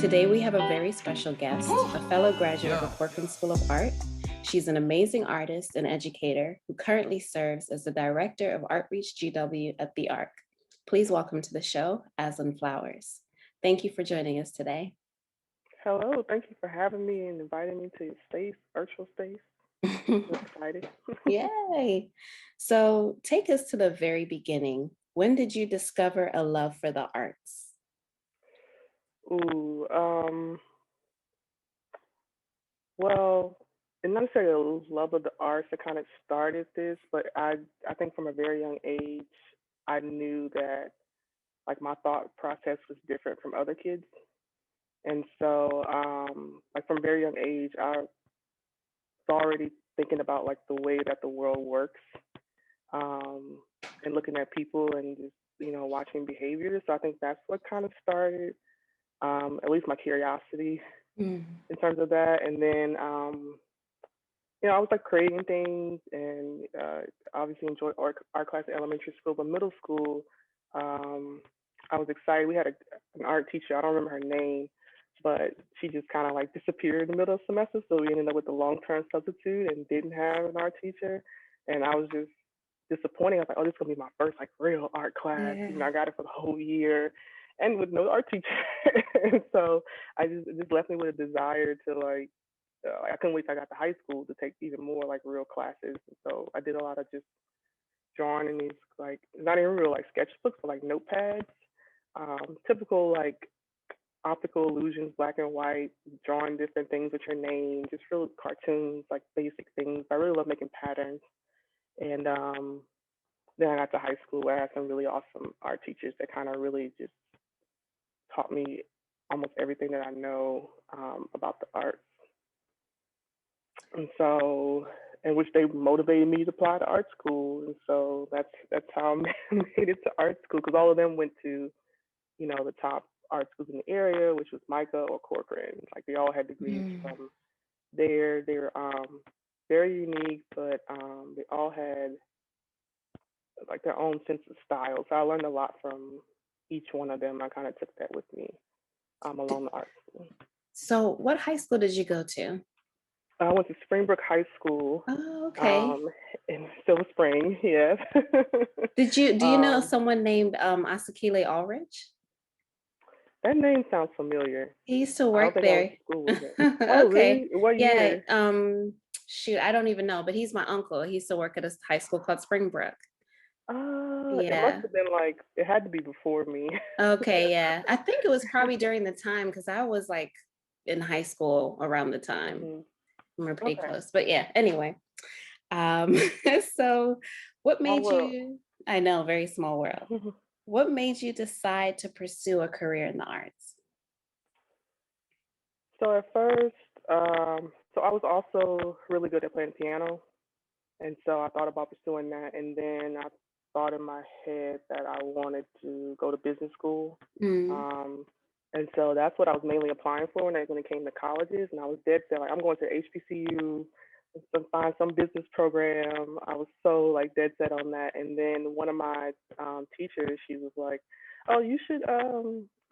Today, we have a very special guest, a fellow graduate of the Yeah. Corcoran School of Art. She's an amazing artist and educator who currently serves as the director of Artreach GW at the ARC. Please welcome to the show, Aselin Flowers. Thank you for joining us today. Hello, thank you for having me and inviting me to your space, virtual space. I'm excited. Yay! So, take us to the very beginning. When did you discover a love for the arts? Ooh, well, and not necessarily a love of the arts that kind of started this, but I think from a very young age, I knew that like my thought process was different from other kids. And so, like from a very young age, I was already thinking about like the way that the world works, um, and looking at people and just, watching behavior. So I think that's what kind of started, at least my curiosity Mm. in terms of that. And then, I was like creating things and obviously enjoyed art class in elementary school, but middle school, um, I was excited. We had an art teacher, I don't remember her name, but she just kind of like disappeared in the middle of the semester. So we ended up with a long-term substitute and didn't have an art teacher. And I was just disappointed. I was like, oh, this is gonna be my first like real art class. Yeah. I got it for the whole year and with no art teacher. And so it just left me with a desire to like I couldn't wait till I got to high school to take even more like real classes. And so I did a lot of just drawing in these like not even real like sketchbooks, but like notepads. Typical like optical illusions, black and white, drawing different things with your name, just real cartoons, like basic things. I really love making patterns. And then I got to high school where I had some really awesome art teachers that kind of really just taught me almost everything that I know about the arts. And so, in which they motivated me to apply to art school. And so that's how I made it to art school because all of them went to, the top art schools in the area, which was Micah or Corcoran. Like they all had degrees Mm. from there. They're very unique, but they all had like their own sense of style. So I learned a lot from each one of them. I kind of took that with me along D- the art school. So, what high school did you go to? I went to Springbrook High School Oh, okay. um, in Silver Spring, yes. Do you know um, someone named Asakile Ulrich? that name sounds familiar. He used to I don't work think I went there. to school with him. Oh, Okay. really? What Yeah. year? Shoot, I don't even know, but he's my uncle. He used to work at a high school called Springbrook. It must Yeah. have been like, it had to be before me. Okay, yeah. I think it was probably during the time because I was like in high school around the time. Mhm. We're pretty Okay. close. But yeah, anyway. Um, so what Small made world. you, I know, very small world. What made you decide to pursue a career in the arts? So at first, so I was also really good at playing piano. And so I thought about pursuing that. And then I thought in my head that I wanted to go to business school. Mm. Um, and so that's what I was mainly applying for when it came to colleges. And I was dead set, like, I'm going to HBCU, find some business program. I was so like dead set on that. And then one of my teachers, she was like, oh, you should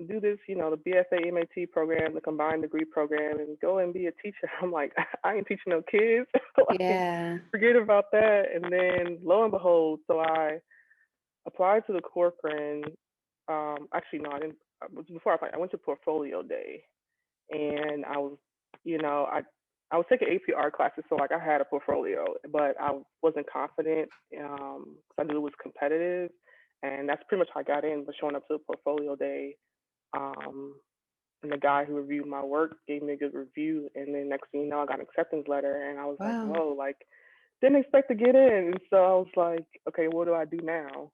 do this, the BFA MAT program, the combined degree program, and go and be a teacher. I'm like, I ain't teaching no kids. Like, Yeah. forget about that. And then lo and behold, so I applied to the Corcoran. Actually, no, I didn't. Before I applied, I went to portfolio day, and I was, I was taking AP art classes, so like I had a portfolio, but I wasn't confident because I knew it was competitive, and that's pretty much how I got in. Was showing up to the portfolio day, um, and the guy who reviewed my work gave me a good review, and then next thing you know, I got an acceptance letter, and I was like, Wow. whoa, like didn't expect to get in, and so I was like, okay, what do I do now?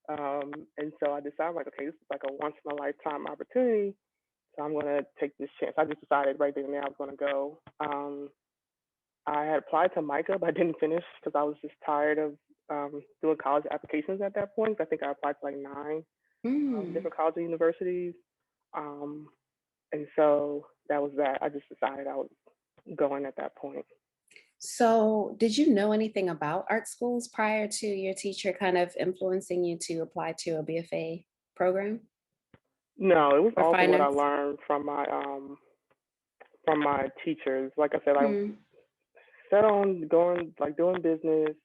And so I decided like, okay, this is like a once in a lifetime opportunity. So I'm gonna take this chance. I just decided right then and there I was gonna go. I had applied to Micah, but I didn't finish because I was just tired of doing college applications at that point. I think I applied to like nine Mm. different college and universities. Um, and so that was that. I just decided I was going at that point. So, did you know anything about art schools prior to your teacher kind of influencing you to apply to a BFA program? No, it was or also fine what I arts? learned from my teachers. Like I said, I Mm, set on going like doing business.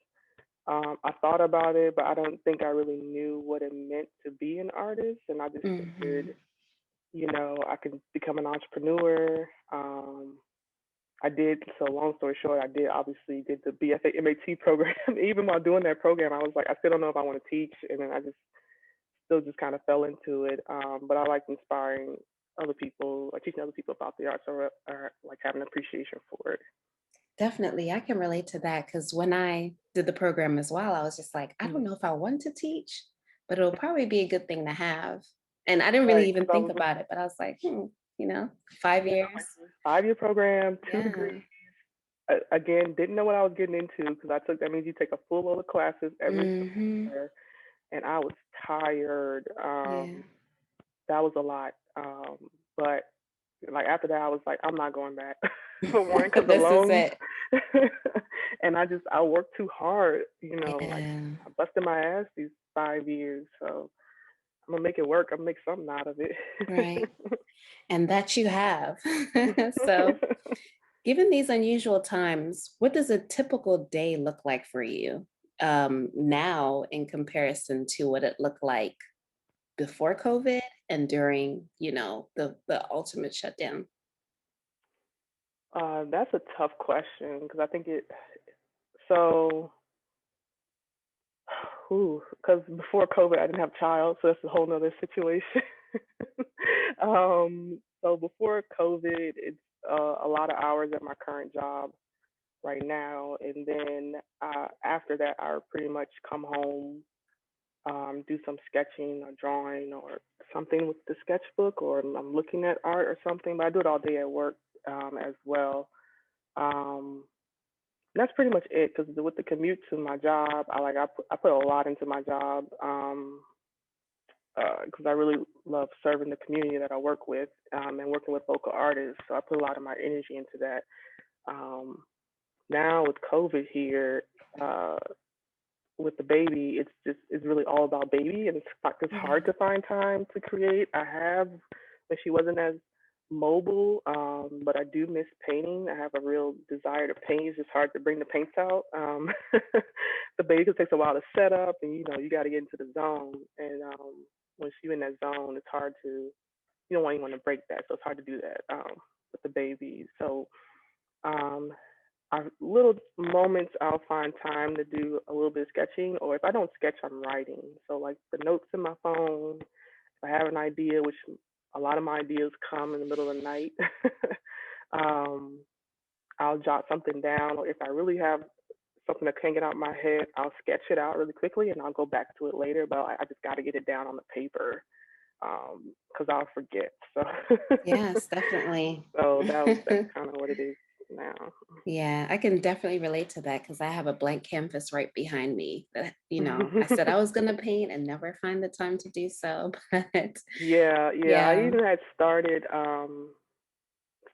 I thought about it, but I don't think I really knew what it meant to be an artist. And I just hmm. figured, I could become an entrepreneur. I did. So long story short, I did obviously did the BFA MAT program. Even while doing that program, I was like, I still don't know if I want to teach. And then I just still just kind of fell into it. But I like inspiring other people, like teaching other people about the arts, or like having an appreciation for it. Definitely, I can relate to that because when I did the program as well, I was just like, I don't Mhm. know if I want to teach, but it'll probably be a good thing to have. And I didn't really Right. even Because I think was, about it, but I was like, you know, 5 years. 5-year program, 2 degrees. Yeah. Again, didn't know what I was getting into because I took that means you take a full load of classes every Hmm. semester, and I was tired. Yeah. That was a lot. But like after that, I was like, I'm not going back. For one, because the This is loans, it. and I worked too hard. Like Yeah. I busted my ass these 5 years, so I'm gonna make it work. I'm gonna make something out of Right. it. And that you have. So, given these unusual times, what does a typical day look like for you now in comparison to what it looked like before COVID and during, the ultimate shutdown? That's a tough question because I think it. So, because before COVID, I didn't have a child, so that's a whole nother situation. So before COVID, it's a lot of hours at my current job right now, and then after that, I pretty much come home, do some sketching or drawing or something with the sketchbook, or I'm looking at art or something. But I do it all day at work as well. Um, that's pretty much it. Because with the commute to my job, I put a lot into my job. Because I really love serving the community that I work with, and working with local artists. So I put a lot of my energy into that. Um, Now with COVID here, uh, with the baby, it's really all about baby, and it's hard Mhm. to find time to create. I have, when she wasn't as mobile, but I do miss painting. I have a real desire to paint. It's just hard to bring the paints out. The baby takes a while to set up, and you got to get into the zone. And once you're in that zone, it's hard to. You don't want anyone to break that, so it's hard to do that with the baby. So um, little moments I'll find time to do a little bit of sketching, or if I don't sketch, I'm writing. So like the notes in my phone, if I have an idea, which a lot of my ideas come in the middle of the night, um, I'll jot something down, or if I really have something that can't get out of my head, I'll sketch it out really quickly and I'll go back to it later. But I just got to get it down on the paper because I'll forget. So, Yes, definitely. so that's kind of what it is now. Yeah, I can definitely relate to that because I have a blank canvas right behind me that, I said I was going to paint and never find the time to do so. But Yeah, yeah. I yeah, even had started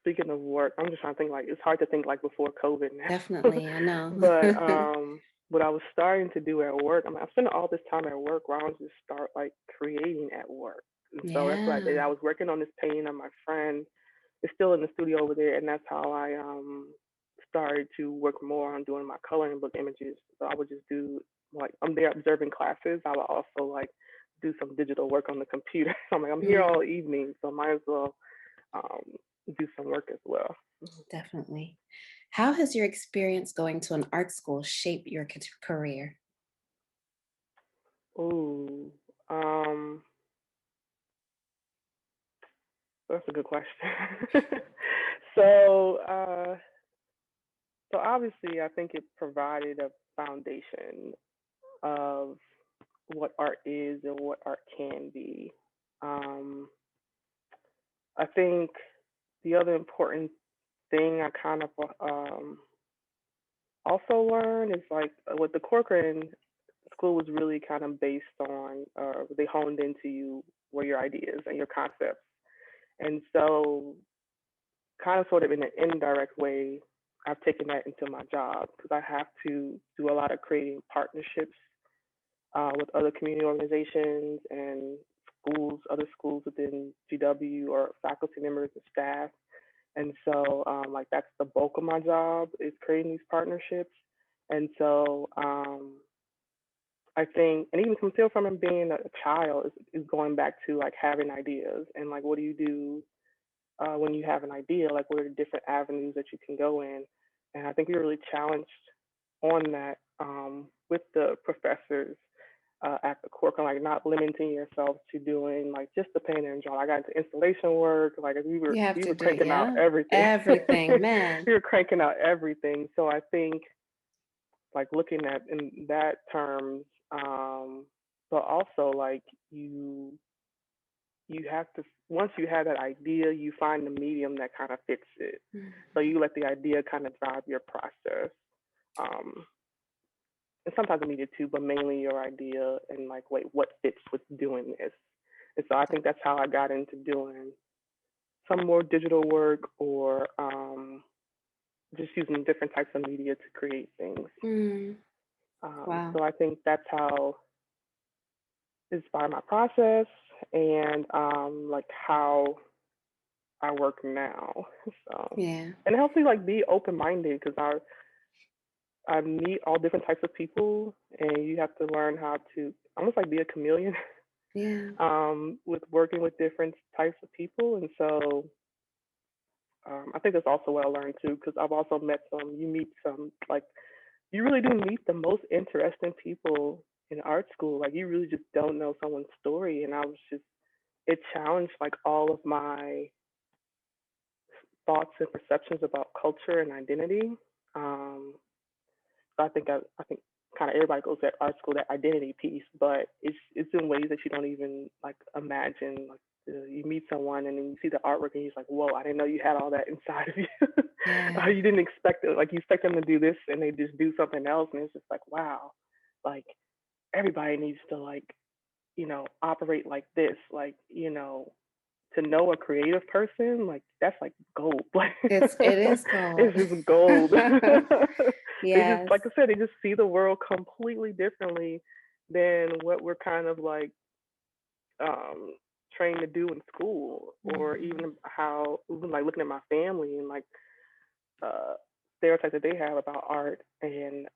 speaking of work, I'm just trying to think like it's hard to think like before COVID now. definitely. I know. But what I was starting to do at work, I'm spending all this time at work where I was just start like creating at work. And so that's what I did. Yeah. I was working on this painting of my friend. It's still in the studio over there, and that's how I started to work more on doing my coloring book images. So I would just do like I'm there observing classes. I would also like do some digital work on the computer. So I'm like I'm here Mm, all evening, so might as well um, do some work as well. definitely. How has your experience going to an art school shaped your career? Ooh, um, that's a good question. so, so obviously, I think it provided a foundation of what art is and what art can be. Um, I think the other important thing I kind of also learned is like with the Corcoran school was really kind of based on, they honed into you were your ideas and your concepts. And so, kind of sort of in an indirect way, I've taken that into my job because I have to do a lot of creating partnerships with other community organizations and schools, other schools within GW, or faculty members and staff. And so, like, that's the bulk of my job, is creating these partnerships. And so, I think, and even from him being a child, is going back to like having ideas, and like, what do you do when you have an idea? Like, what are the different avenues that you can go in? And I think we were really challenged on that, with the professors at the Corcoran, like not limiting yourself to doing like just the painting and drawing. I got into installation work, like You have we to were do, cranking out yeah, everything. everything, man. We were cranking out everything. So I think, like, looking at in that terms, but also like you have to, once you have that idea, you find the medium that kind of fits it. So you let the idea kind of drive your process. Um, and sometimes the media too, but mainly your idea, and like, wait, what fits with doing this? And so I think that's how I got into doing some more digital work, or just using different types of media to create things. Mm, wow. So I think that's how it inspired my process, and like how I work now. So, Yeah, and it helps me like be open minded, because I meet all different types of people, and you have to learn how to almost like be a chameleon, yeah, with working with different types of people. And so, I think that's also what I learned too, because I've also met some. You meet some, like, you really do meet the most interesting people in art school. Like, you really just don't know someone's story, and I was just, it challenged like all of my thoughts and perceptions about culture and identity. Um, so I think kind of everybody goes to art school, that identity piece, but it's in ways that you don't even like imagine. Like, you meet someone and then you see the artwork and you're just like, whoa, I didn't know you had all that inside of you. yeah. You didn't expect it. Like, you expect them to do this and they just do something else, and it's just like, wow, like, everybody needs to, like, operate like this. Like, to know a creative person, like, that's like gold. Like, It is cold. it's just gold. They just, Yes. like I said, they just see the world completely differently than what we're kind of like, um, trained to do in school, or Mhm. even how, even like looking at my family, and like, uh, stereotypes that they have about art, and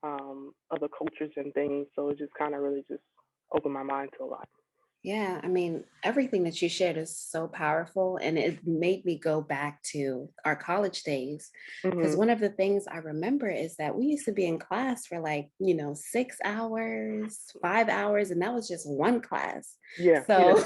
other cultures and things. So it just kind of really just opened my mind to a lot. Yeah, I mean, everything that you shared is so powerful, and it made me go back to our college days. Because Hmm. one of the things I remember is that we used to be in class for like, 6 hours, 5 hours, and that was just one class. Yeah, yeah. So,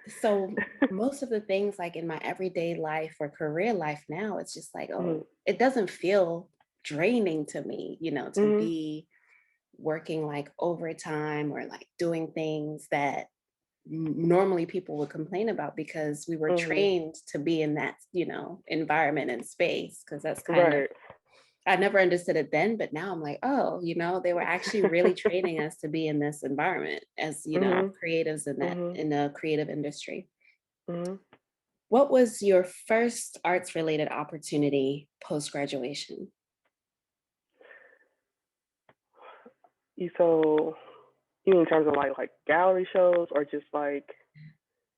so most of the things like in my everyday life or career life now, it's just like, Hmm. oh, it doesn't feel draining to me, to Hmm. be working like overtime or like doing things that normally people would complain about because we were Hmm. trained to be in that, environment and space. Cause that's kind of, Right. I never understood it then, but now I'm like, oh, they were actually really training us to be in this environment as, Hmm. creatives Hmm. in the creative industry. Hmm. What was your first arts related opportunity post graduation? So, you mean in terms of like gallery shows, or just like,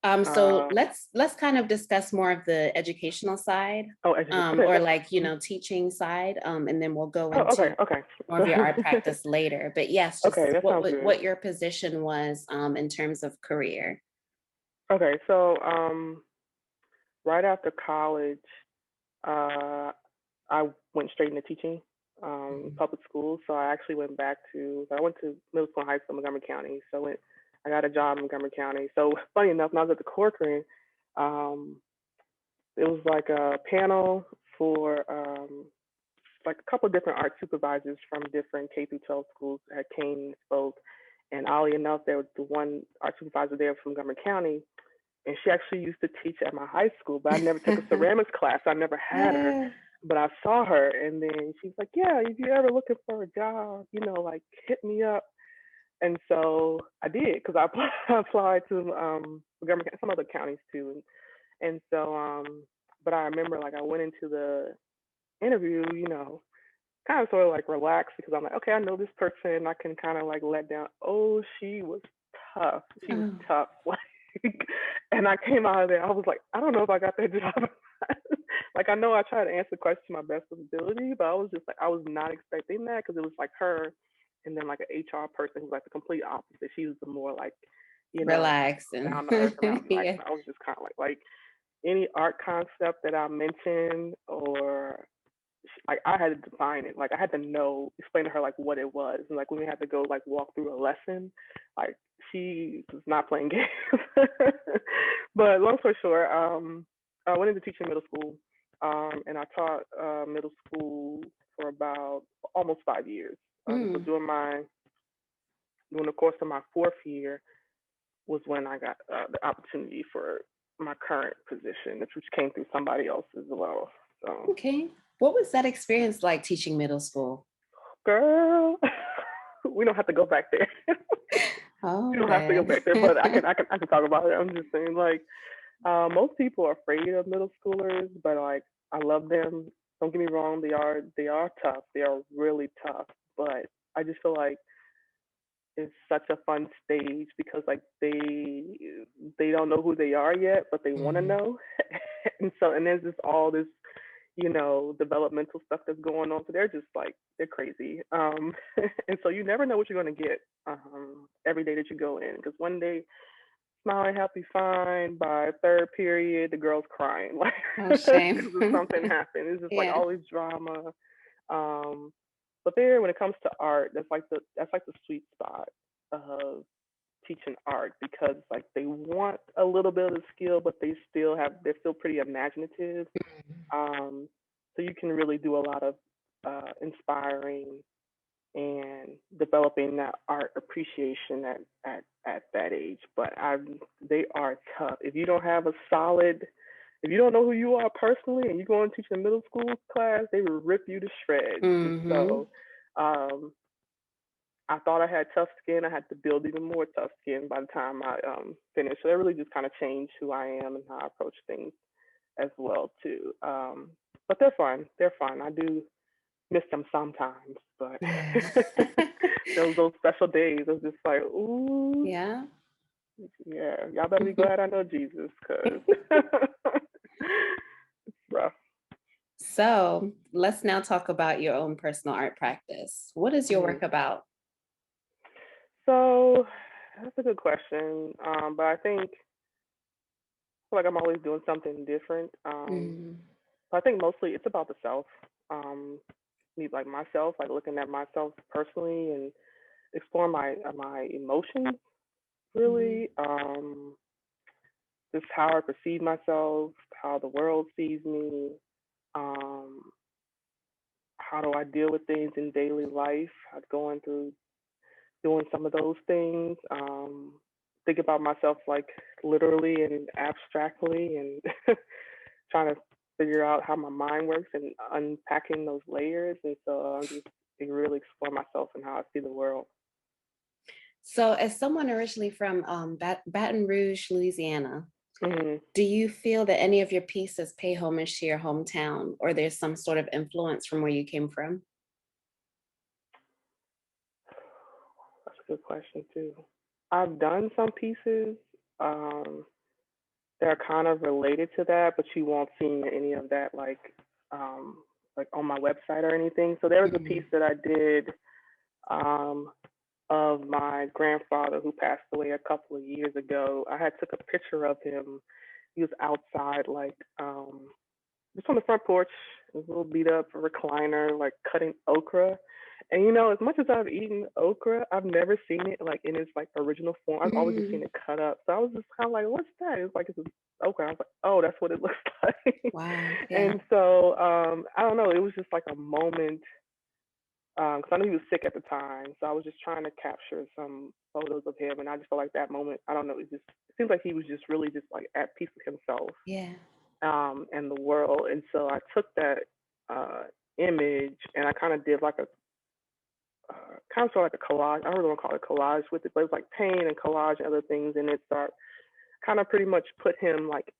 So uh let's kind of discuss more of the educational side, oh, education? Okay, or that's like fine. Mhm. teaching side, and then we'll go Oh, okay, into okay. more of your art practice later. But yes, Okay, just that what sounds good. what your position was in terms of career. Okay, so, right after college, uh I went straight into teaching, Mhm. public schools. So I went to middle school and high school in Montgomery County. So I got a job in Montgomery County. So funny enough, when I was at the Corcoran, um, it was like a panel for, like a couple of different art supervisors from different K through 12 schools that came and spoke. And oddly enough, there was the one art supervisor there from Montgomery County, and she actually used to teach at my high school, but I never took a ceramics class. So I never had her, Ah, but I saw her, and then she's like, "Yeah, if you're ever looking for a job, like, hit me up." And so I did, because I applied to, Montgomery, some other counties too, and so, but I remember, like, I went into the interview, kind of sort of like relaxed, because I'm like, okay, I know this person, I can kind of like let down. Oh, she was tough. She was Oh, tough. Like, and I came out of there. I was like, I don't know if I got that job. Like, I know I tried to answer the question to my best of ability, but I was just like, I was not expecting that because it was like her, and then like an HR person who was like the complete opposite. She was the more like, you know, relax and down to earth, around relaxed. yeah. I was just kind of like any art concept that I mentioned or like I had to define it. Like I had to know, explain to her like what it was. And like when we had to go like walk through a lesson, like she was not playing games. But long story short, I went into teaching middle school, and I taught middle school for about almost 5 years. So Mm, during the course of my fourth year was when I got the opportunity for my current position, which came through somebody else as well. So, okay. What was that experience like teaching middle school? girl, we don't have to go back there. We Oh, don't have to go dang. back there, but I can talk about it. I'm just saying, like, most people are afraid of middle schoolers, but like, I love them. Don't get me wrong, they are tough. They are really tough, but I just feel like it's such a fun stage because like they don't know who they are yet, but they want to Mhm. know, and there's just all this developmental stuff that's going on. So they're just like they're crazy. And so you never know what you're gonna get every day that you go in because one day smiling, happy, fine. By third period, the girl's crying like Oh, shame. because something happened. It's just like Yeah. always drama. Um, but there, when it comes to art, that's like the sweet spot of teaching art because like they want a little bit of the skill, but they're still pretty imaginative. Um, so you can really do a lot of inspiring and developing that art appreciation at that age. But they are tough. If you don't know who you are personally and you go and teach a middle school class, they will rip you to shreds. And Hmm. so um, I thought I had tough skin. I had to build even more tough skin by the time I finished. So that really just kind of changed who I am and how I approach things as well too. But they're fun. They're fun. I do miss them sometimes, but Yeah. those special days, I was just like, ooh, Yeah. yeah, y'all better be glad I know Jesus, cause it's rough. So let's now talk about your own personal art practice. What is your Mhm. work about? So that's a good question, but I feel like I'm always doing something different. Mm, But I think mostly it's about the self. Um, Me like myself, like looking at myself personally and exploring my emotions mhm. really. Just how I perceive myself, how the world sees me, um, how do I deal with things in daily life, going through doing some of those things. Think about myself like literally and abstractly and trying to figure out how my mind works and unpacking those layers. And so I'm just really explore myself and how I see the world. So, as someone originally from Baton Rouge, Louisiana, Hmm. do you feel that any of your pieces pay homage to your hometown, or there's some sort of influence from where you came from? That's a good question too. I've done some pieces um, that are kind of related to that, but you won't see any of that um, like on my website or anything. So there was a piece Mhm. that I did um, of my grandfather who passed away a couple of years ago. I had took a picture of him. He was outside, like just on the front porch, a little beat up recliner, like cutting okra. And as much as I've eaten okra, I've never seen it like in its like original form. I've always just seen Mm. it cut up. So I was just kind of like, "What's that?" It's like it's just okra. I was like, "Oh, that's what it looks like." Wow. Yeah. And so I don't know. It was just like a moment because I knew he was sick at the time. So I was just trying to capture some photos of him, and I just felt like that moment. I don't know. It seems like he was just really just like at peace with himself Yeah. and the world. And so I took that uh, image and I kind of did like a kind of sort of like a collage. I don't really want to call it collage with it, but it was like paint and collage and other things. And it start kind of pretty much put him like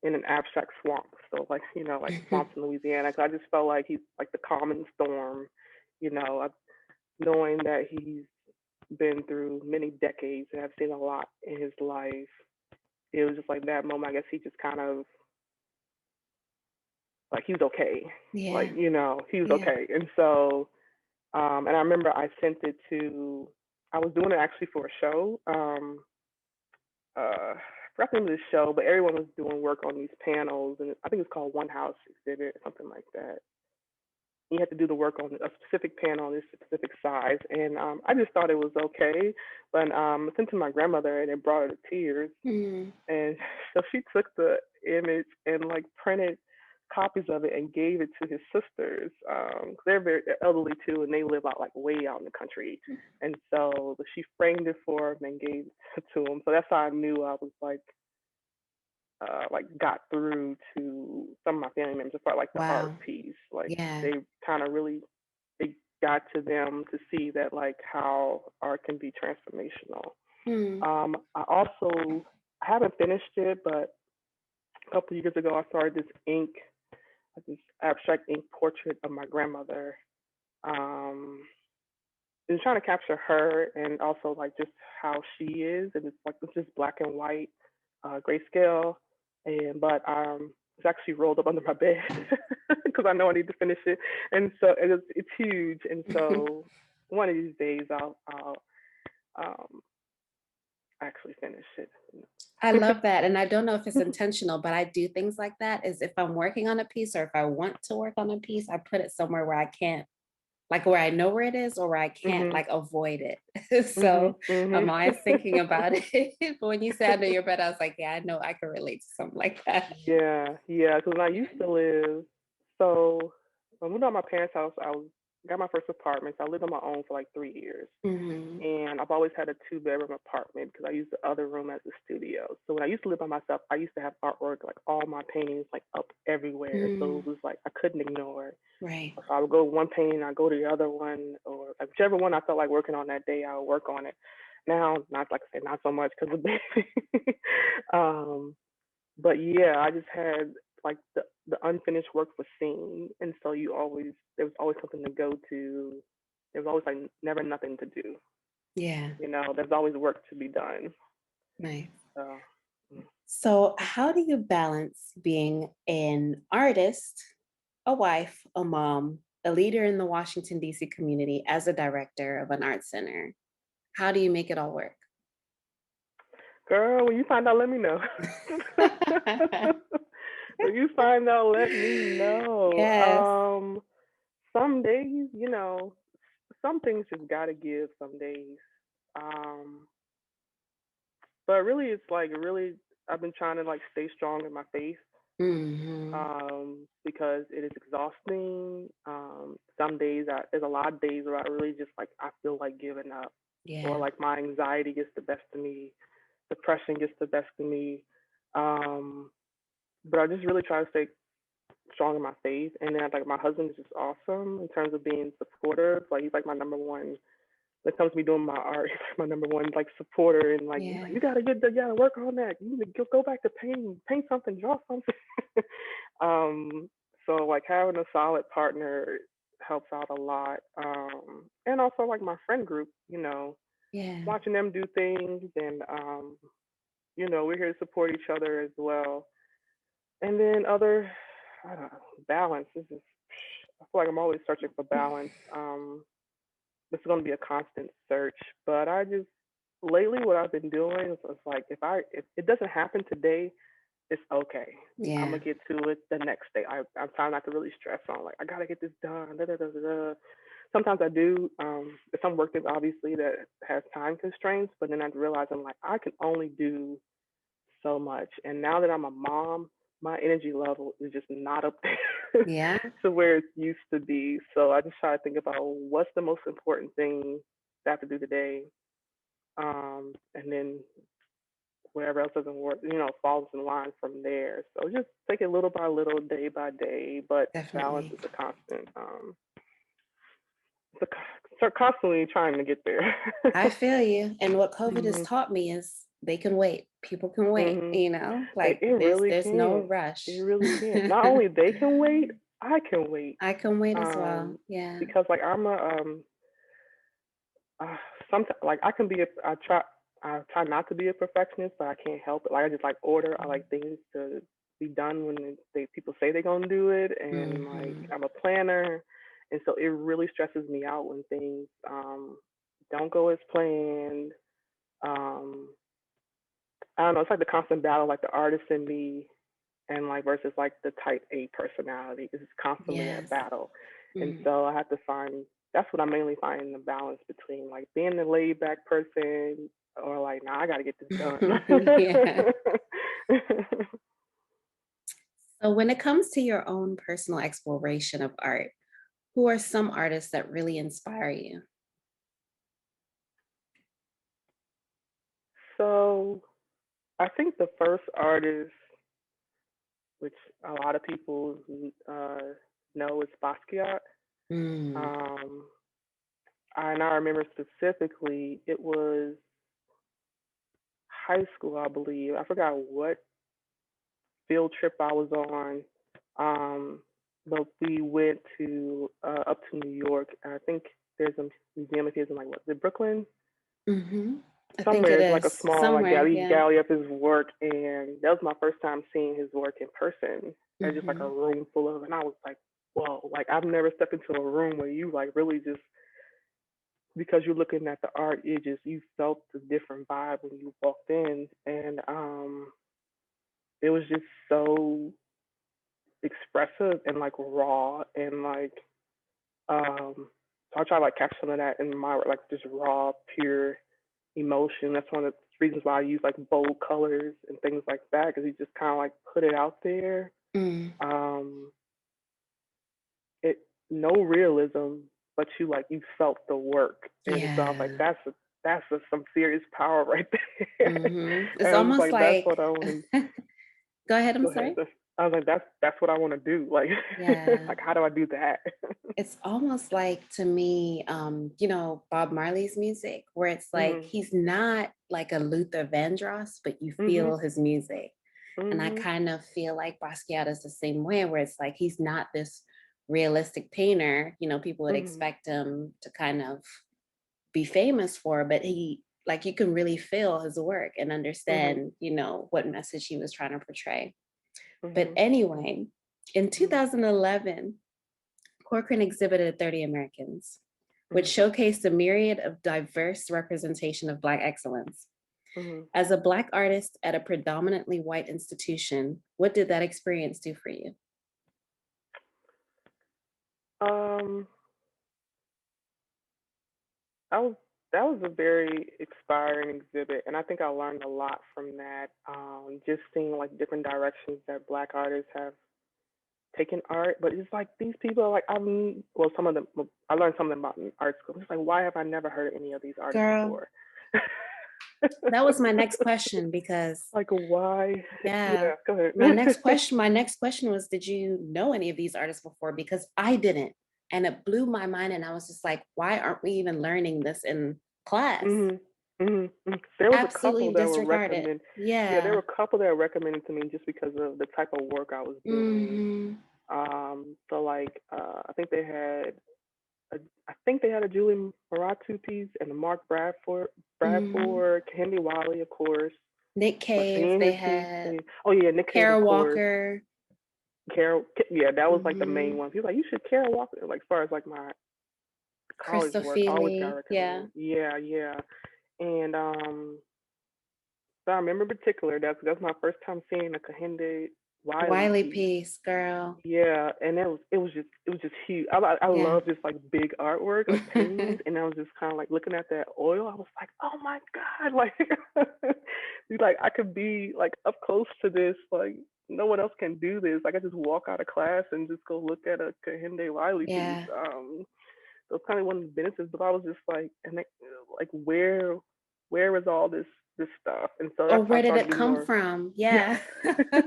in an abstract swamp. So like like swamps in Louisiana. Cause I just felt like he's like the common storm. You know, knowing that he's been through many decades and have seen a lot in his life. It was just like that moment. I guess he just kind of like he was okay, like Yeah. he was Yeah. okay. And so, and I remember I sent it to. I was doing it actually for a show. I forgot the name of the show, but everyone was doing work on these panels, and I think it's called One House Exhibit, or something like that. You had to do the work on a specific panel on this specific size, and I just thought it was okay. But I sent it to my grandmother, and it brought her to tears. Mm. And so she took the image and like printed copies of it and gave it to his sisters. 'Cause they're very elderly too, and they live out like way out in the country. And so she framed it for him and gave it to him. So that's how I knew I was like got through to some of my family members as far like the art Wow. piece. Like Yeah. they kind of really it got to them to see that like how art can be transformational. Mm. I haven't finished it, but a couple of years ago I started this abstract ink portrait of my grandmother. Um, and trying to capture her and also like just how she is, and it's just black and white, grayscale, and but it's actually rolled up under my bed because I know I need to finish it, and so it's huge, and so one of these days I'll um, actually finish it. I love that. And I don't know if it's intentional, but I do things like that is if I'm working on a piece or if I want to work on a piece, I put it somewhere where I can't, like where I know where it is or where I can't Mhm. like avoid it. Mhm. So I'm Mhm. always thinking about it. But when you said under your bed, I was like, yeah, I know I can relate to something like that. Yeah, yeah. Because when I used to live, so when I moved out of my parents' house, got my first apartment. So I lived on my own for like 3 years, Hmm. and I've always had a two-bedroom apartment because I used the other room as a studio. So when I used to live by myself, I used to have artwork like all my paintings like up everywhere. So Mm, it was like I couldn't ignore it. right. So I would go one painting, I go to the other one, or like whichever one I felt like working on that day, I would work on it. Now, not like I said, not so much because of baby. um, but yeah, I just had like the unfinished work was seen, and so there was always something to go to. There was always like never nothing to do. Yeah. There's always work to be done. Nice. So mm. So, how do you balance being an artist, a wife, a mom, a leader in the Washington, D.C. community as a director of an art center? How do you make it all work? Girl, when you find out, let me know. When you find out, let me know. Yes. Some days, some things just gotta give. Some days, um, but really, it's like really, I've been trying to like stay strong in my faith, Hmm. because it is exhausting. Some days, there's a lot of days where I really just like I feel like giving up, or Yeah. like my anxiety gets the best of me, depression gets the best of me. Um, but I just really try to stay strong in my faith. And then like my husband is just awesome in terms of being supportive. Like he's like my number one when it comes to me doing my art. He's like my number one like supporter, and like he's like Yeah. you gotta work on that. You need to go back to paint something, draw something. um, so like having a solid partner helps out a lot. And also like my friend group, Yeah. watching them do things, and we're here to support each other as well. And then I don't know, balance. I feel like I'm always searching for balance. It's going to be a constant search, but lately what I've been doing is like if it doesn't happen today, it's okay. I'm Yeah. gonna get to it the next day. I'm trying not to really stress on like I gotta get this done. Da, da, da, da, da. Sometimes I do. There's some work that obviously that has time constraints, but then I realize I'm like I can only do so much. And now that I'm a mom, my energy level is just not up there Yeah. to where it used to be. So I just try to think about what's the most important thing I have to do today. And then whatever else doesn't work, falls in line from there. So just take it little by little, day by day, but balance Definitely. is a constant. Start constantly trying to get there. I feel you. And what COVID has hmm taught me is they can wait. People can wait, hmm like it really there's no can. It rush. really can. Not only they can wait, I can wait. I can wait as well. Um, Yeah. because like uh, sometimes like I try not to be a perfectionist, but I can't help it. Like I just like order. I like things to be done when people say they're gonna do it, and like Mm-hmm. I'm a planner, and so it really stresses me out when things don't go as planned. Um, I don't know. It's like the constant battle, like the artist in me, and like versus like the type A personality. It's constantly a Yes. battle, and Mm. so I have to find. That's what I'm mainly finding the balance between like being the laid back person or like, nah, I got to get this done. Yeah. So when it comes to your own personal exploration of art, who are some artists that really inspire you? So I think the first artist, which a lot of people know, is Basquiat. Mm. Um, and I remember specifically, it was high school, I believe. I forgot what field trip I was on, um, but we went to up to New York. And I think there's a museum of his in like what, is it Brooklyn? Mm-hmm. I think it Somewhere it's like a is small like somewhere. Yeah. gallery of his work, and that was my first time seeing his work in person. And just like a Mm-hmm. room full of, and I was like, whoa! Like I've never stepped into a room where you like really just because you're looking at the art, it just you felt the different vibe when you walked in, and it was just so expressive and like raw and like so I try to like catch some of that in my work, like just raw, pure emotion. That's one of the reasons why I use like bold colors and things like that because you just kind of like put it out there. Mm. Um, it no realism, but you felt the work, and so I was like, Yeah. some serious power right there. Mm-hmm. And It's I was just almost like, that's like, what I want to go ahead, I'm go ahead. sorry. I was like, that's what I want to do. Like, Yeah. like how do I do that? It's almost like to me, Bob Marley's music, where it's like Mhm. he's not like a Luther Vandross, but you Mhm. feel his music. And I Mhm. kind of feel like Basquiat is the same way, where it's like he's not this realistic painter, people would Mhm. expect him to kind of be famous for, but he, like, you can really feel his work and Mhm. understand, what message he was trying to portray. But Mhm. anyway, in Mhm. 2011, Corcoran exhibited 30 Americans, which Mhm. showcased a myriad of diverse representation of Black excellence. Mhm. As a Black artist at a predominantly white institution, what did that experience do for you? Um, that was a very inspiring exhibit, and I think I learned a lot from that. Just seeing like different directions that Black artists have taken art, but it's like these people are like some of them. I learned something about in art school. It's like why have I never heard of any of these artists Girl, before? that was my next question because, Like why? yeah, Yeah, go ahead. my next question was, did you know any of these artists before? Because I didn't. And it blew my mind. And I was just like, why aren't we even learning this in class? Mhm. Mhm. Mhm. There was a couple Absolutely that were disregarded. recommended. Yeah, there were Yeah. a couple that were recommended to me just because of the type of work I was doing. Hmm. So like, a, I think they had a Julie Maratu piece and a Mark Hmm. Bradford, Candy Wiley, of course, Nick but Cave, seeing they his piece, had oh yeah, Nick Cave, of Kara course, Walker. Carol, yeah, that was like the main Hmm. one. He was like, you should Carol Walker. Like, as far as like my college Crystal work, I always got Feely. Yeah. recommended. Yeah, yeah, and so I remember in particular that's my first time seeing a Kahinde Wiley Wiley piece. Piece, girl. Yeah, and it was just huge. I Yeah. love just like big artwork, like paintings, and I was just kind of like looking at that oil. I was like, oh my god, like, like I could be like up close to this. Like no one else can do this. Like I just walk out of class and just go look at a Kahinde Wiley piece. Yeah. So it's kind of one of the benefits. But I was just like, and like where is all this stuff? And so Or that's how I where did started it to do come more. from? Yeah. Yeah.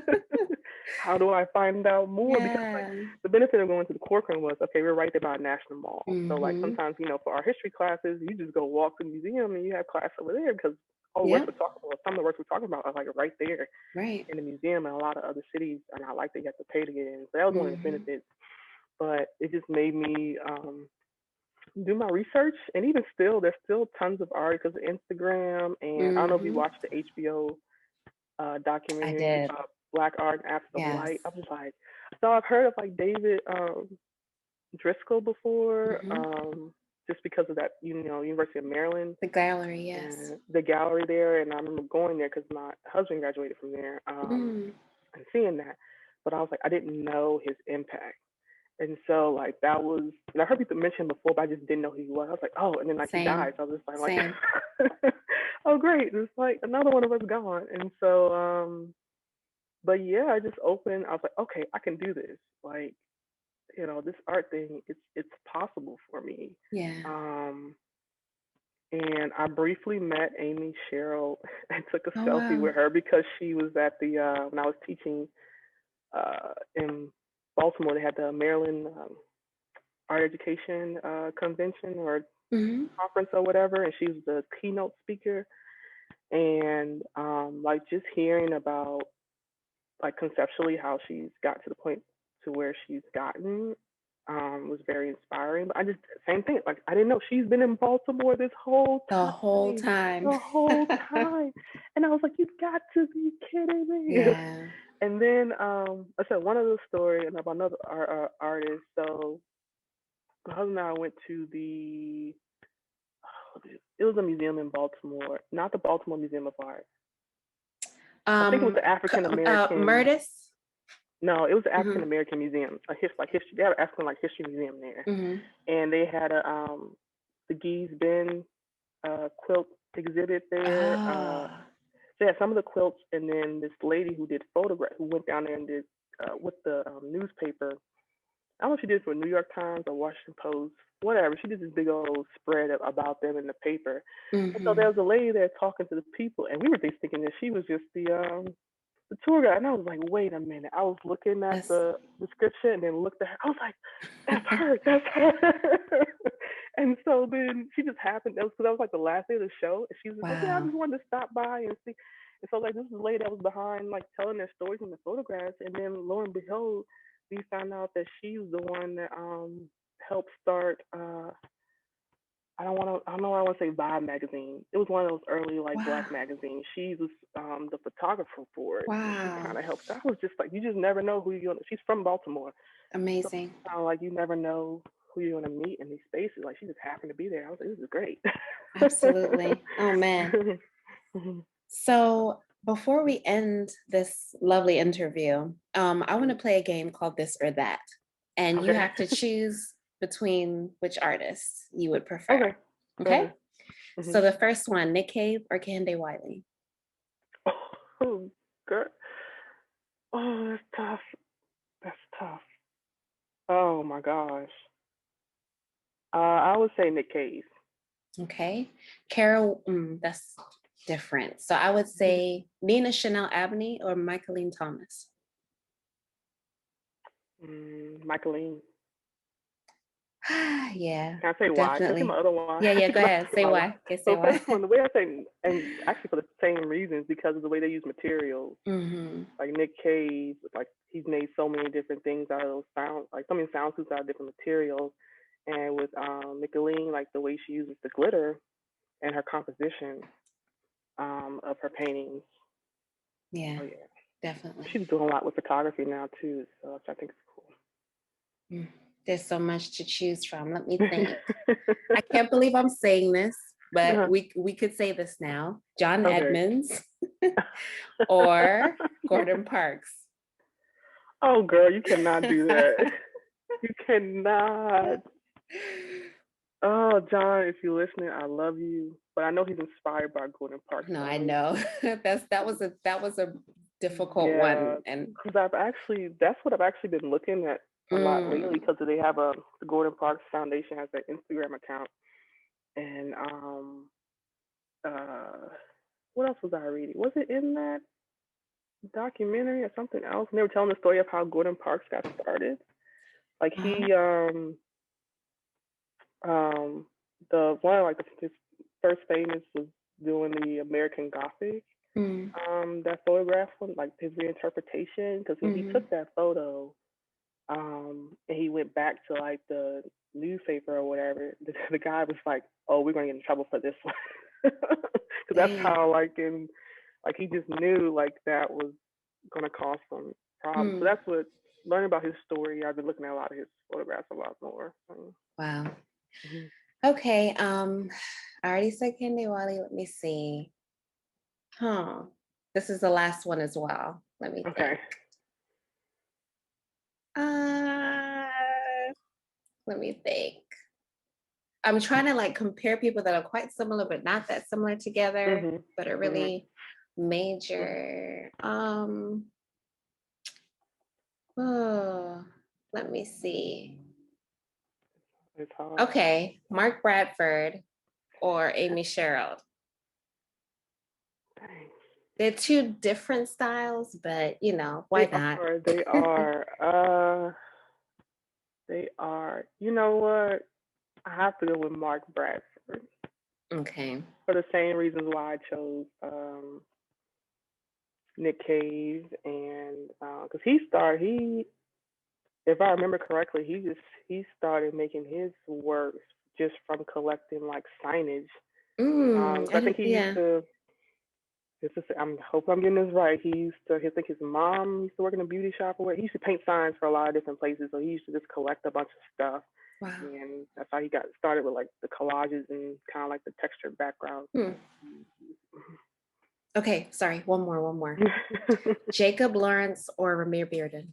How do I find out more? Because like Yeah. the benefit of going to the Corcoran was okay, we're right there by National Mall. So like Hmm. sometimes, for our history classes, you just go walk to the museum and you have class over there because all the works Yep. we're talking about, some of the works we're talking about are like right there Right. in the museum, and a lot of other cities are not like that. You have to pay to get in. So that was one of the Hmm. benefits. But it just made me do my research, and even still, there's still tons of art because of Instagram. And I don't know if you Mm-hmm. watched the HBO I documentary did. Black Art and Absence of Yes. Light. I was like, so I've heard of like David Driscoll before, Mm-hmm. just because of that, University of Maryland The gallery, yes. and the gallery there. And I remember going there because my husband graduated from there, Mm. and seeing that. But I was like, I didn't know his impact. And so like that was, and I heard people mention before, but I just didn't know who he was. I was like, oh, and then like he Same. died, so I was just Same. like, oh great, it's like another one of us gone. And so, but yeah, I just opened. I was like, okay, I can do this. Like, this art thing, it's possible for me. Yeah. Um, and I briefly met Amy Sherrill and took a Oh, selfie wow. with her because she was at the when I was teaching in Baltimore. They had the Maryland Art Education Convention or Mm-hmm. conference or whatever, and she was the keynote speaker. And like just hearing about like conceptually how she's got to the point to where she's gotten was very inspiring. But I just same thing. Like I didn't know she's been in Baltimore this whole The whole time, time. the whole time, and I was like, you got to be kidding me. Yeah. And then I said one other story and about another artist. So my husband and I went to it was a museum in Baltimore, not the Baltimore Museum of Art. I think it was the African American. Murtis. No, it was the African Mm-hmm. American Museum, like history. They had an African like history museum there, Mm-hmm. and they had a the Gee's Ben quilt exhibit there. Ah. So yeah, some of the quilts, and then this lady who did photograph, who went down there and did with the newspaper. I don't know if she did it for New York Times or Washington Post, whatever. She did this big old spread about them in the paper. And so Mm-hmm. there was a lady there talking to the people, and we were just thinking that she was just the tour guide. And I was like, wait a minute. I was looking at That's the description and then looked at her. I was like, that's her, that's her. And so then she just happened. That was like the last day of the show. And she was like, yeah, I wow. just wanted to stop by and see. And so like this is the lady that was behind like telling their stories in the photographs. And then lo and behold, we found out that she's the one that helped start I don't know what I want to say Vibe magazine. It was one of those early like Wow. black magazines. She was the photographer for it, and she Wow. kind of helped. I was just like, you just never know who you're gonna. She's from Baltimore, so Amazing. kind of like you never know who you're gonna meet in these spaces. Like she just happened to be there. I was like, this is great. Absolutely. Oh man. So before we end this lovely interview, I want to play a game called This or That. And you Okay. have to choose between which artists you would prefer. Okay. Okay? Okay. Hmm. So the first one, Nick Cave or Kehinde Wiley? Oh, girl. Oh, that's tough. That's tough. Oh my gosh. I would say Nick Cave. Okay. Carol, that's different. So I would say Nina Chanel Abney or Michaeline Thomas. Michaeline. Yeah, Can I say why? Can I say my definitely. other one? Yeah, yeah, go Can I ahead. say Say my one? why. Okay, So say the first why. one, the way I say, and actually for the same reasons, because of the way they use materials. Mm-hmm. Like Nick Cave, like he's made so many different things out of those sound, like so many sound suits out of different materials. And with Micheline, like the way she uses the glitter and her composition of her paintings. Yeah, Oh yeah, definitely. she's doing a lot with photography now too, so which I think is Mm. There's so much to choose from. Let me think. cool. I can't believe I'm saying this, but Uh-huh. we could say this now. John Okay. Edmonds or Gordon Parks. Oh, girl, you cannot do that. You cannot. Oh, John, if you're listening, I love you. But I know he's inspired by Gordon Parks No, I though. know. That was a difficult Yeah, one. And because that's what I've actually been looking at a lot lately mm, because they have the Gordon Parks Foundation has an Instagram account. And uh, what else was I reading? Was it in that documentary or something else? And they were telling the story of how Gordon Parks got started. Like uh-huh. he um the one like his first famous was doing the American Gothic Mm, that photograph one like his reinterpretation because when he mm-hmm. took that photo And he went back to like the newspaper or whatever. The guy was like, "Oh, we're gonna get in trouble for this one," because that's Dang. how like he just knew like that was gonna cause some problems. So Hmm. that's what learning about his story. I've been looking at a lot of his photographs a lot more. Wow. Mhm. Okay. I already said Candy Wally. Let me see. Huh. This is the last one as well. Let me Okay. think. Uh, let me think. I'm trying to like compare people that are quite similar, but not that similar together, Mhm. but are Mhm. really major. Oh, let me see. It's hard. Okay, Mark Bradford or Amy Sherrill. Dang. They're two different styles, but They why not? are. They are. They are. You know what? I have to go with Mark Bradford Okay. for the same reasons why I chose Nick Cave, and because if I remember correctly, he started making his works just from collecting like signage. I I think didn't, he used yeah. to. I'm hope I'm getting this right. He used to. I think his mom used to work in a beauty shop or what. He used to paint signs for a lot of different places, so he used to just collect a bunch of stuff, Wow. and that's how he got started with like the collages and kind of like the textured background. Hmm. Okay, sorry. One more. Jacob Lawrence or Ramir Bearden.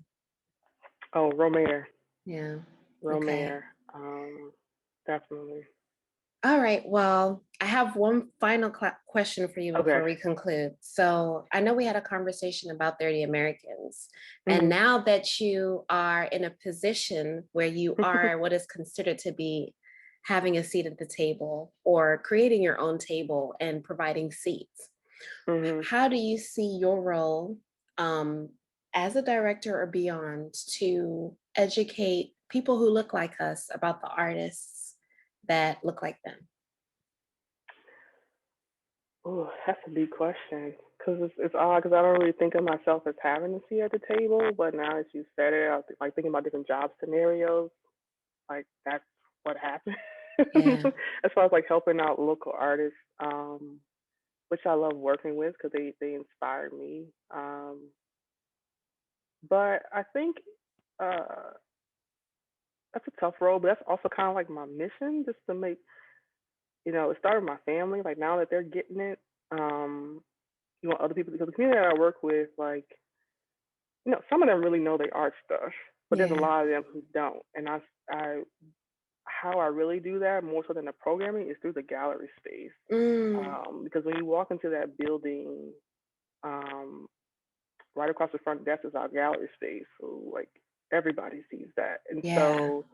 Oh, Romare, Yeah. Okay. Romare, definitely. All right. Well, I have one final question for you Okay. before we conclude. So I know we had a conversation about 30 Americans. And Mhm. now that you are in a position where you are what is considered to be having a seat at the table or creating your own table and providing seats, Mhm. how do you see your role um, as a director or beyond to educate people who look like us about the artists that look like them? Oh, that's a big question. Cause it's odd because I don't really think of myself as having a seat at the table, but now that you said it, like thinking about different job scenarios, like that's what happened. Yeah. As far as like helping out local artists, which I love working with because they inspire me. But I think uh, that's a tough role, but that's also kind of like my mission, just to make it started with my family. Like now that they're getting it, um, you want other people because the community that I work with, like some of them really know their art stuff, but there's a Yeah. lot of them who don't. And I how I really do that more so than the programming is through the gallery space. Mm, Because when you walk into that building, um, right across the front desk is our gallery space, so like everybody sees that. And yeah. so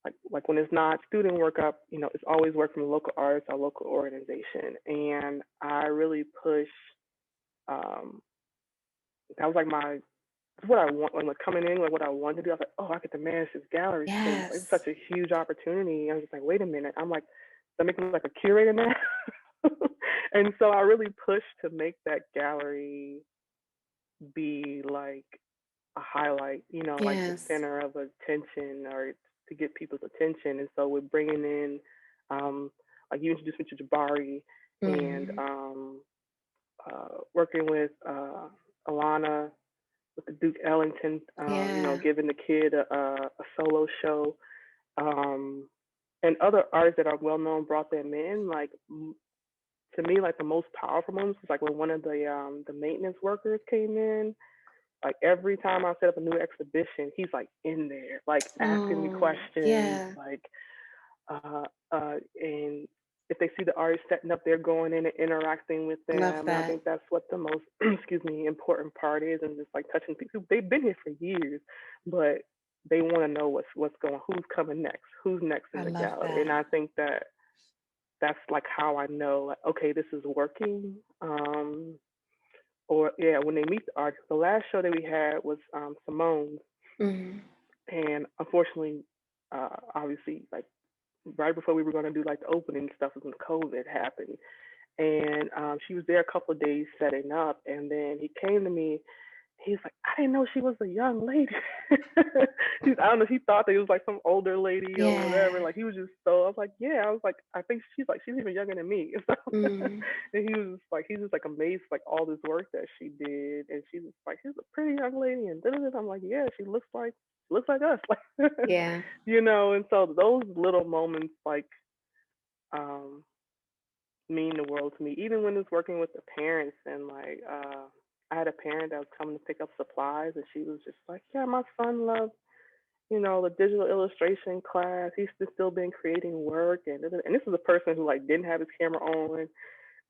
like when it's not student work up, it's always work from local artists or local organization. And I really push. Um, that was like what I want when like coming in, like what I wanted to do. I was like, oh, I get to manage this gallery space. Like, it's Yes. such a huge opportunity. I was just like, wait a minute. I'm like, I make me like a curator now. And so I really pushed to make that gallery be like a highlight, like the Yes. center of attention or to get people's attention. And so we're bringing in, um, like you introduced me to Jabari and Hmm. working with Alana with the Duke Ellington, Yeah. giving the kid a solo show. Um, and other artists that are well known brought them in. Like to me, like the most powerful moments was like when one of the maintenance workers came in. Like every time I set up a new exhibition, he's like in there, like asking me Oh, questions, yeah. like and if they see the artist setting up, they're going in and interacting with Love them. And I that. think that's what the most, excuse me, important part is, and just like touching people. They've been here for years, but they want to know what's going, who's coming next, who's next I in the love gallery. that. And I think that's like how I know, like, okay, this is working. Or yeah, when they meet the artist, the last show that we had was Simone's, Hmm. and unfortunately, obviously, like right before we were going to do like the opening stuff was when COVID happened. And she was there a couple of days setting up. And then he came to me. He was like, I I didn't know she was a young lady. I don't know, he thought that he was like some older lady or Yeah. whatever. Like he was just so, I was like, yeah. I was like, I think she's even younger than me. Mm, And he's just like amazed like all this work that she did. And she's just like, she's a pretty young lady. And da-da-da. I'm like, yeah, looks like us. Like, yeah. and so those little moments like, um, mean the world to me. Even when it's working with the parents and like I had a parent that was coming to pick up supplies and she was just like, yeah, my son loves, the digital illustration class. He's still been creating work and this is a person who like didn't have his camera on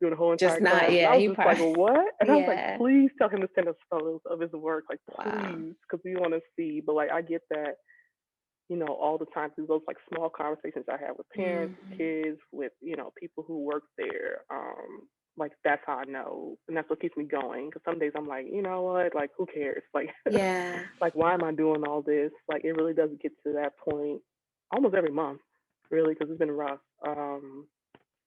during the whole Just entire not, class. And yeah, I was he just like, probably, what? And I was like, yeah. please tell him to send us photos of his work, like Wow. please, because we want to see. But like I get that all the time through those like small conversations I have with parents, with Mhm. kids, with, people who work there. Like that's how I know. And that's what keeps me going. Cause some days I'm like, you know what? Like who cares? Like, Yeah, like why am I doing all this? Like it really does get to that point almost every month, really, because it's been rough.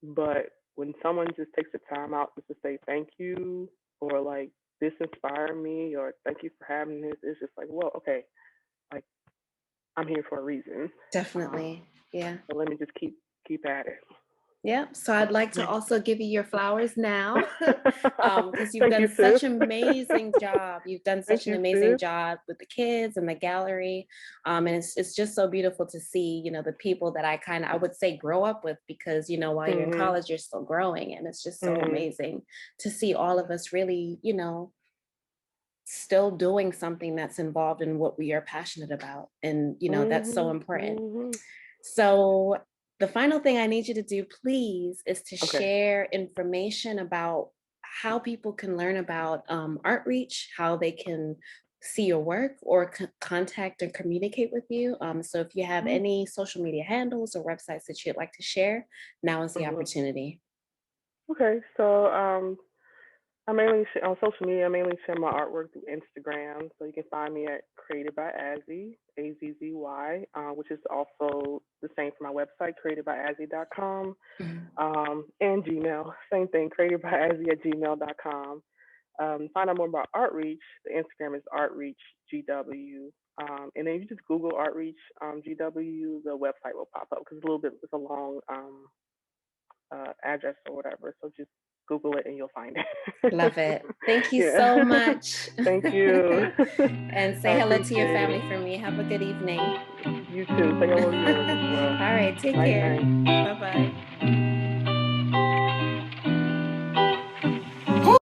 But when someone just takes the time out just to say thank you or like this inspired me or thank you for having this, it's just like, well, okay, like I'm here for a reason. Um, definitely. Yeah. so let me just keep at it. Yeah. So I'd like to also give you your flowers now, because you've Thank done you, sis. such an amazing job. You've done Thank such an you, amazing sis. job with the kids and the gallery. And it's just so beautiful to see, the people that I would say grow up with, because, while you're in Mhm. college, you're still growing. And it's just so Mhm. amazing to see all of us really, still doing something that's involved in what we are passionate about. And, that's so Mhm. important. Mhm. So, the final thing I need you to do, please, is to Okay. share information about how people can learn about Artreach, how they can see your work or contact and communicate with you. So, if you have Mhm. any social media handles or websites that you'd like to share, now is the Mhm. opportunity. Okay. So I mainly on social media. I mainly share my artwork through Instagram, so you can find me at Created by Azzy, Azzy, which is also the same for my website, createdbyazzy.com, Mhm. and Gmail. Same thing, createdbyazzy@gmail.com. Find out more about Artreach. The Instagram is ArtreachGW. And then you just Google Artreach GW, the website will pop up because it's a long address or whatever. So just Google it and you'll find it. Love it. Thank you so Yeah. much. Thank you. And I say hello to your appreciate family it. for me. Have a good evening. You too. Say hello to yours as well. All right, take Night care. night. Bye bye.